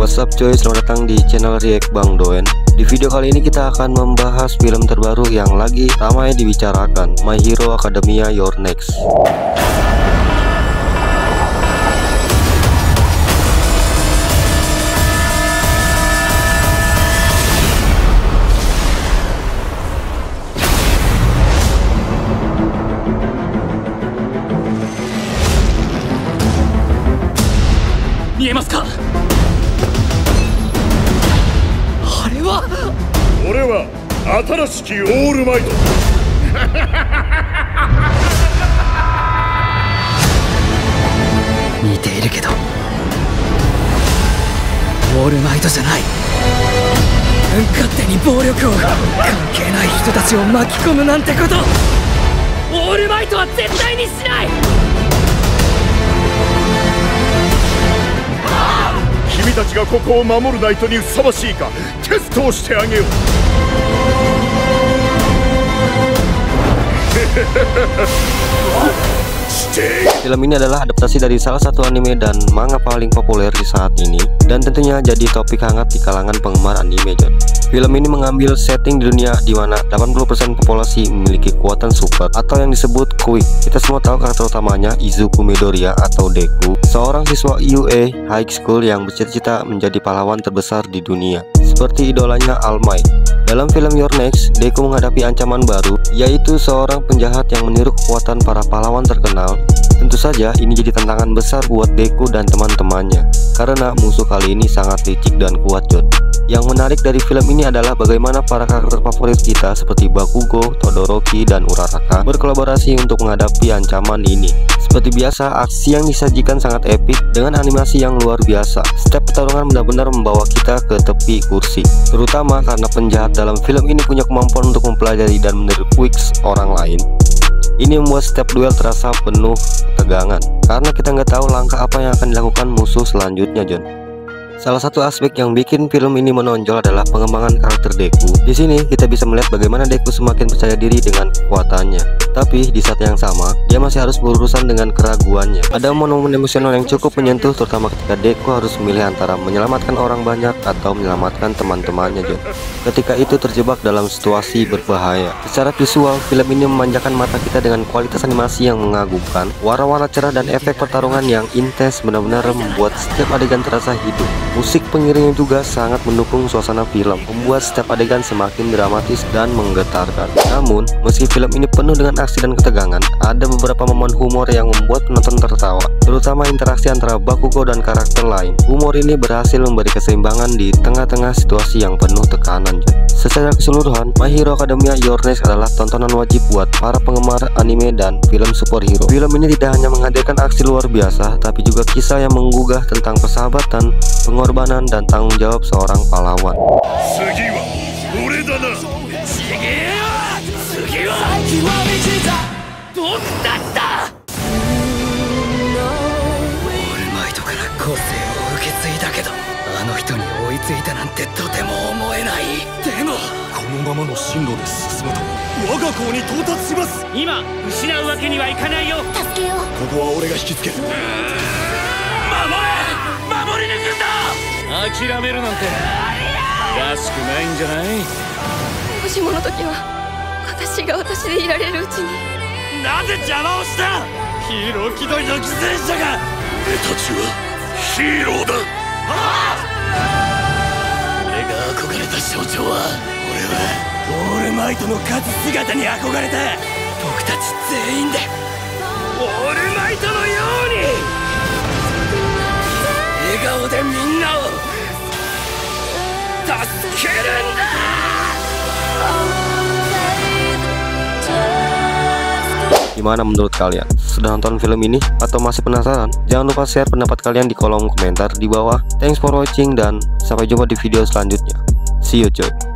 What's up coy, selamat datang di channel React Bang Doen. Di video kali ini kita akan membahas film terbaru yang lagi ramai dibicarakan, My Hero Academia Your Next.君たちがここを守るナイトにふさわしいかテストをしてあげよう。Film ini adalah adaptasi dari salah satu anime dan manga paling populer di saat ini, dan tentunya jadi topik hangat di kalangan penggemar anime, John. Film ini mengambil setting di dunia di mana 80% populasi memiliki kekuatan super atau yang disebut Quick. Kita semua tahu karakter utamanya Izuku Midoriya atau Deku, seorang siswa UA High School yang bercita-cita menjadi pahlawan terbesar di dunia, seperti idolanya All Might. Dalam film Your Next, Deku menghadapi ancaman baru, yaitu seorang penjahat yang meniru kekuatan para pahlawan terkenal. Tentu saja ini jadi tantangan besar buat Deku dan teman-temannya, karena musuh kali ini sangat licik dan kuat, John. Yang menarik dari film ini adalah bagaimana para karakter favorit kita seperti Bakugo, Todoroki, dan Uraraka berkolaborasi untuk menghadapi ancaman ini. Seperti biasa, aksi yang disajikan sangat epik dengan animasi yang luar biasa. Setiap pertarungan benar-benar membawa kita ke tepi kursi, terutama karena penjahat dalam film ini punya kemampuan untuk mempelajari dan meniru quicks orang lain. Ini membuat setiap duel terasa penuh ketegangan, karena kita nggak tahu langkah apa yang akan dilakukan musuh selanjutnya, John. Salah satu aspek yang bikin film ini menonjol adalah pengembangan karakter Deku. Di sini kita bisa melihat bagaimana Deku semakin percaya diri dengan kekuatannya, tapi di saat yang sama dia masih harus berurusan dengan keraguannya. Ada momen emosional yang cukup menyentuh, terutama ketika Deku harus memilih antara menyelamatkan orang banyak atau menyelamatkan teman-temannya, John. Ketika itu terjebak dalam situasi berbahaya. Secara visual, film ini memanjakan mata kita dengan kualitas animasi yang mengagumkan, warna-warna cerah dan efek pertarungan yang intens benar-benar membuat setiap adegan terasa hidup. Musik pengiringnya juga sangat mendukung suasana film, membuat setiap adegan semakin dramatis dan menggetarkan. Namun, meski film ini penuh dengan aksi dan ketegangan, ada beberapa momen humor yang membuat penonton tertawa, terutama interaksi antara Bakugo dan karakter lain. Humor ini berhasil memberi keseimbangan di tengah-tengah situasi yang penuh tekanan. Secara keseluruhan, My Hero Academia Your Next adalah tontonan wajib buat para penggemar anime dan film superhero. Film ini tidak hanya menghadirkan aksi luar biasa, tapi juga kisah yang menggugah tentang persahabatan, pengorbanan, dan tanggung jawab seorang pahlawan. Gimana menurut kalian? Sudah nonton film ini atau masih penasaran? Jangan lupa share pendapat kalian di kolom komentar di bawah. Thanks for watching dan sampai jumpa di video selanjutnya. See you coy.